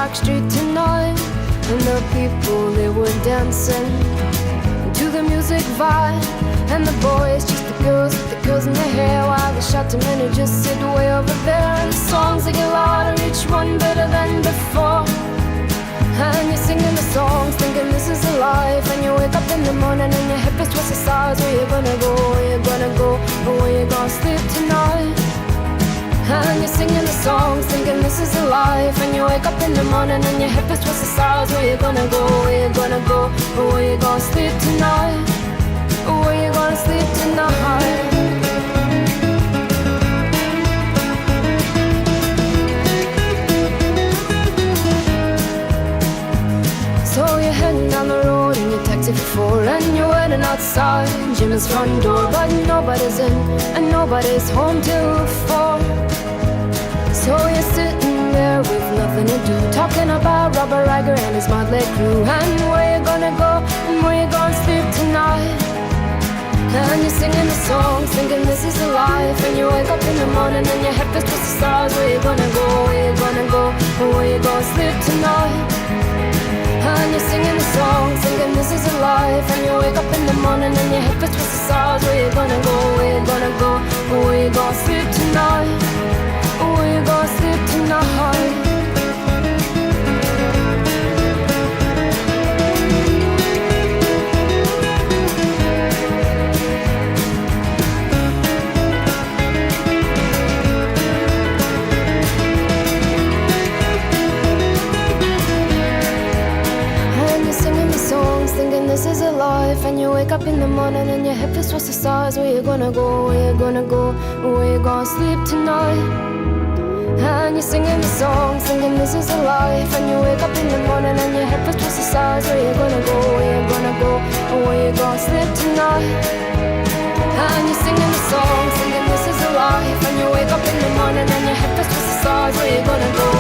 dark street tonight, and the people, they were dancing to the music vibe. And the boys, just the girls in their hair, while the shouting men who just sit way over there. And the songs, they get louder, each one better than before. And you're singing the songs, thinking this is a life. And you wake up in the morning and your hip is twisted sides. Where you gonna go, where you gonna go, or where you gonna sleep tonight? And you're singing the songs, thinking this is a life. And you wake up in the morning and your hip is twisted sides. Where you gonna go, where you gonna go, or where you gonna sleep tonight? Or where you gonna sleep tonight? So you're heading down the road in your taxi for four, and you're waiting outside Jimmy's front door, but nobody's in and nobody's home till 4. So you're sitting there with nothing to do, talking about Robert Riger and his motley crew, and where you gonna go and where you gonna sleep tonight. And you're singing the songs, thinking this is a life. And you wake up in the morning and your head feels just the stars. Where you gonna go, where you gonna go, or where you gonna sleep tonight? And you're singing the songs, thinking this is a life. And you wake up in the morning and your head feels just the stars. Where you gonna go, where you gonna go, or where you gonna sleep tonight? Or where you gonna sleep tonight? Thinking this is a life. And you wake up in the morning and your head feels towards the stars. Where you gonna go, where you gonna go, where you gonna sleep tonight? And you're singing the songs, thinking this is a life. And you wake up in the morning and your head feels towards the stars. Where you gonna go, where you gonna go, where you gonna sleep tonight? And you're singing the songs, thinking this is a life. And you wake up in the morning and your head feels towards the stars. Where you gonna go,